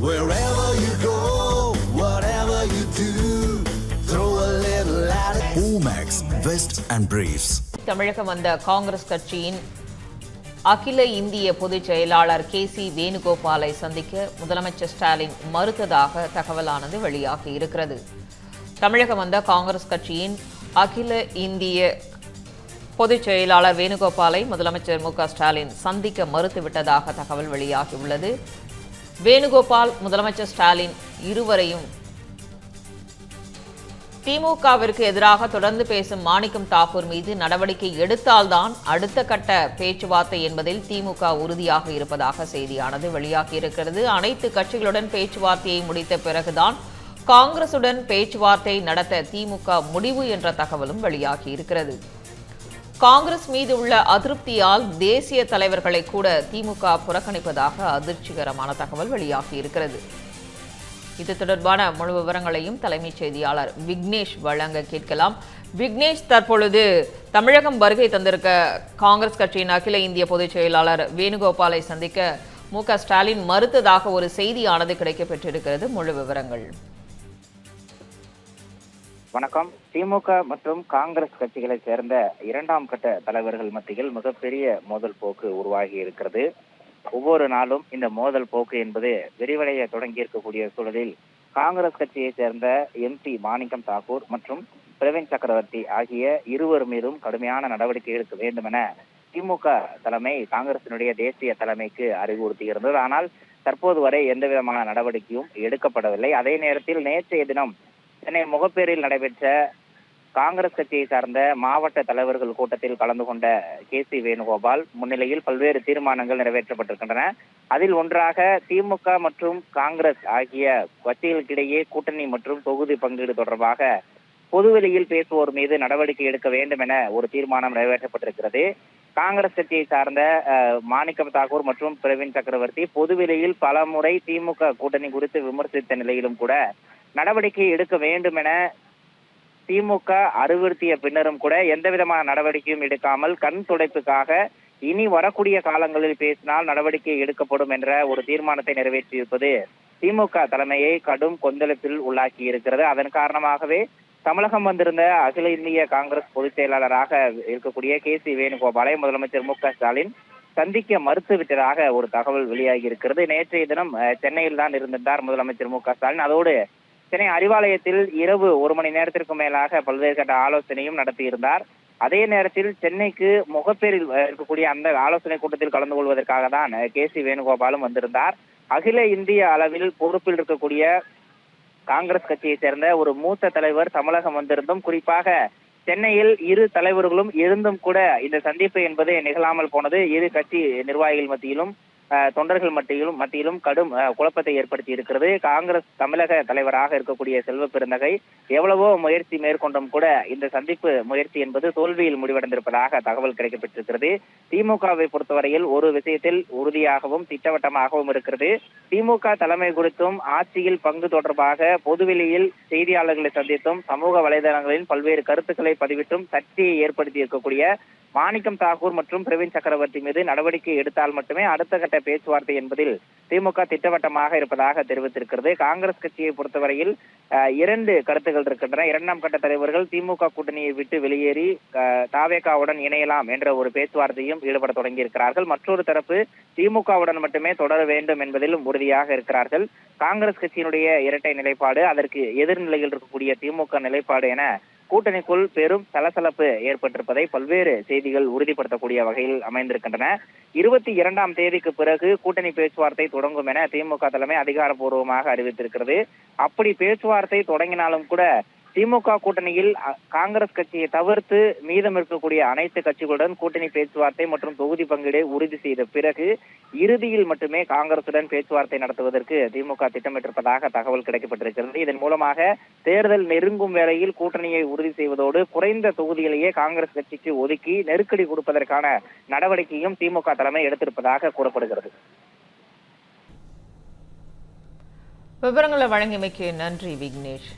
Wherever you go, whatever you do, throw a little at it. Omax, Vest and Briefs. தமிழகம் வந்த காங்கிரஸ் கட்சியின் அகில இந்திய பொதுச் செயலாளர் KC வேணுகோபாலை சந்திக்க முதலமைச்சர் ஸ்டாலின் மறுத்ததாக தகவலானது வெளியாகி இருக்கிறது. தமிழகம் வந்த காங்கிரஸ் கட்சியின் அகில இந்திய பொதுச் செயலாளர் வேணுகோபாலை முதலமைச்சர் மு ஸ்டாலின் சந்திக்க மறுத்துவிட்டதாக தகவல் வெளியாகியுள்ளது. வேணுகோபால் முதலமைச்சர் ஸ்டாலின் இருவரையும் திமுகவிற்கு எதிராக தொடர்ந்து பேசும் மாணிக்கம் தாக்கூர் மீது நடவடிக்கை எடுத்தால்தான் அடுத்த கட்ட பேச்சுவார்த்தை என்பதில் திமுக உறுதியாக இருப்பதாக செய்தியானது வெளியாகியிருக்கிறது. அனைத்து கட்சிகளுடன் பேச்சுவார்த்தையை முடித்த பிறகுதான் காங்கிரசுடன் பேச்சுவார்த்தை நடத்த திமுக முடிவு என்ற தகவலும் வெளியாகியிருக்கிறது. காங்கிரஸ் மீது உள்ள அதிருப்தியால் தேசிய தலைவர்களை கூட திமுக புறக்கணிப்பதாக அதிர்ச்சிகரமான தகவல் வெளியாகியிருக்கிறது. இது தொடர்பான முழு விவரங்களையும் தலைமைச் செய்தியாளர் விக்னேஷ் வழங்க கேட்கலாம். விக்னேஷ், தற்பொழுது தமிழகம் வருகை தந்திருக்க காங்கிரஸ் கட்சியின் அகில இந்திய பொதுச் செயலாளர் வேணுகோபாலை சந்திக்க மு ஸ்டாலின் மறுத்ததாக ஒரு செய்தியானது கிடைக்கப்பெற்றிருக்கிறது. முழு விவரங்கள். வணக்கம். திமுக மற்றும் காங்கிரஸ் கட்சிகளை சேர்ந்த இரண்டாம் கட்ட தலைவர்கள் மத்தியில் மிகப்பெரிய மோதல் போக்கு உருவாகி இருக்கிறது. ஒவ்வொரு நாளும் இந்த மோதல் போக்கு என்பது விரிவடைய தொடங்கி இருக்கக்கூடிய சூழலில் காங்கிரஸ் கட்சியை சேர்ந்த MP மாணிக்கம் தாக்கூர் மற்றும் பிரவீன் சக்கரவர்த்தி ஆகிய இருவர் மீதும் கடுமையான நடவடிக்கை எடுக்க வேண்டும் என திமுக தலைமை காங்கிரசினுடைய தேசிய தலைமைக்கு அறிவுறுத்தி இருந்தது. ஆனால் தற்போது வரை எந்த விதமான நடவடிக்கையும் எடுக்கப்படவில்லை. அதே நேரத்தில் நேற்றைய தினம் சென்னை முகப்பேரில் நடைபெற்ற காங்கிரஸ் கட்சியை சார்ந்த மாவட்ட தலைவர்கள் கூட்டத்தில் கலந்து கொண்ட KC வேணுகோபால் முன்னிலையில் பல்வேறு தீர்மானங்கள் நிறைவேற்றப்பட்டிருக்கின்றன. அதில் ஒன்றாக திமுக மற்றும் காங்கிரஸ் ஆகிய கட்சிகளுக்கிடையே கூட்டணி மற்றும் தொகுதி பங்கீடு தொடர்பாக பொதுவெளியில் பேசுவோர் மீது நடவடிக்கை எடுக்க வேண்டும் என ஒரு தீர்மானம் நிறைவேற்றப்பட்டிருக்கிறது. காங்கிரஸ் கட்சியை சார்ந்த மாணிக்கம் தாக்கூர் மற்றும் பிரவீன் சக்கரவர்த்தி பொதுவெளியில் பல முறை திமுக கூட்டணி குறித்து விமர்சித்த நிலையிலும் கூட நடவடிக்கை எடுக்க வேண்டும் என திமுக அறிவுறுத்திய பின்னரும் கூட எந்த விதமான நடவடிக்கையும் எடுக்காமல் கண் துடைப்புக்காக இனி வரக்கூடிய காலங்களில் பேசினால் நடவடிக்கை எடுக்கப்படும் என்ற ஒரு தீர்மானத்தை நிறைவேற்றியிருப்பது திமுக தலைமையை கடும் கொந்தளிப்பில் உள்ளாக்கி இருக்கிறது. அதன் காரணமாகவே தமிழகம் வந்திருந்த அகில இந்திய காங்கிரஸ் பொதுச் செயலாளராக இருக்கக்கூடிய KC வேணுகோபாலை முதலமைச்சர் மு ஸ்டாலின் சந்திக்க மறுத்துவிட்டதாக ஒரு தகவல் வெளியாகி இருக்கிறது. நேற்றைய தினம் சென்னையில் தான் இருந்திருந்தார் முதலமைச்சர் மு ஸ்டாலின். அதோடு சென்னை அறிவாலயத்தில் இரவு 1 மணி நேரத்திற்கு மேலாக பல்வேறு கட்ட ஆலோசனையும் நடத்தியிருந்தார். அதே நேரத்தில் சென்னைக்கு முகப்பேரில் இருக்கக்கூடிய அந்த ஆலோசனை கூட்டத்தில் கலந்து கொள்வதற்காக தான் KC வேணுகோபாலும் வந்திருந்தார். அகில இந்திய அளவில் பொறுப்பில் இருக்கக்கூடிய காங்கிரஸ் கட்சியை சேர்ந்த ஒரு மூத்த தலைவர் தமிழகம் வந்திருந்தும், குறிப்பாக சென்னையில் இரு தலைவர்களும் இருந்தும் கூட இந்த சந்திப்பு என்பது நிகழாமல் போனது இரு கட்சி நிர்வாகிகள் மத்தியிலும் தொண்டர்கள் மத்தியிலும் கடும் குழப்பத்தை ஏற்படுத்தி இருக்கிறது. காங்கிரஸ் தமிழக தலைவராக இருக்கக்கூடிய செல்வ பெருந்தகை எவ்வளவோ முயற்சி மேற்கொண்டும் கூட இந்த சந்திப்பு முயற்சி என்பது தோல்வியில் முடிவடைந்திருப்பதாக தகவல் கிடைக்கப்பட்டிருக்கிறது. திமுகவை பொறுத்தவரையில் ஒரு விஷயத்தில் உறுதியாகவும் திட்டவட்டமாகவும் இருக்கிறது. திமுக தலைமை குறித்தும் ஆட்சியில் பங்கு தொடர்பாக பொதுவெளியில் செய்தியாளர்களை சந்தித்தும் சமூக வலைதளங்களில் பல்வேறு கருத்துக்களை பதிவிட்டும் சர்ச்சையை ஏற்படுத்தி இருக்கக்கூடிய மாணிக்கம் தாக்கூர் மற்றும் பிரவீன் சக்கரவர்த்தி மீது நடவடிக்கை எடுத்தால் மட்டுமே அடுத்த கட்ட பேச்சுவார்த்தை என்பதில் திமுக திட்டவட்டமாக இருப்பதாக தெரிவித்திருக்கிறது. காங்கிரஸ் கட்சியை பொறுத்தவரையில் 2 கருத்துக்கள் இருக்கின்றன. 2ஆம் கட்ட தலைவர்கள் திமுக கூட்டணியை விட்டு வெளியேறி தாவேகாவுடன் இணையலாம் என்ற ஒரு பேச்சுவார்த்தையும் ஈடுபட தொடங்கி இருக்கிறார்கள். மற்றொரு தரப்பு திமுகவுடன் மட்டுமே தொடர வேண்டும் என்பதிலும் உறுதியாக இருக்கிறார்கள். காங்கிரஸ் கட்சியினுடைய இரட்டை நிலைப்பாடு, அதற்கு எதிர்நிலையில் இருக்கக்கூடிய திமுக நிலைப்பாடு என கூட்டணிக்குள் பெரும் சலசலப்பு ஏற்பட்டிருப்பதை பல்வேறு செய்திகள் உறுதிப்படுத்தக்கூடிய வகையில் அமைந்திருக்கின்றன. 22ஆம் தேதிக்கு பிறகு கூட்டணி பேச்சுவார்த்தை தொடங்கும் என திமுக தலைமை அதிகாரப்பூர்வமாக அறிவித்திருக்கிறது. அப்படி பேச்சுவார்த்தை தொடங்கினாலும் கூட திமுக கூட்டணியில் காங்கிரஸ் கட்சியை தவிர்த்து மீதம் இருக்கக்கூடிய அனைத்து கட்சிகளுடன் கூட்டணி பேச்சுவார்த்தை மற்றும் தொகுதி பங்கீடு உறுதி செய்த பிறகு இறுதியில் மட்டுமே காங்கிரசுடன் பேச்சுவார்த்தை நடத்துவதற்கு திமுக திட்டமிட்டிருப்பதாக தகவல் கிடைக்கப்பட்டிருக்கிறது. இதன் மூலமாக தேர்தல் நெருங்கும் வேளையில் கூட்டணியை உறுதி செய்வதோடு குறைந்த தொகுதியிலேயே காங்கிரஸ் கட்சிக்கு ஒதுக்கி நெருக்கடி கொடுப்பதற்கான நடவடிக்கையும் திமுக தலைமை எடுத்திருப்பதாக கூறப்படுகிறது. விவரங்களை வழங்கியமைக்கு நன்றி விக்னேஷ்.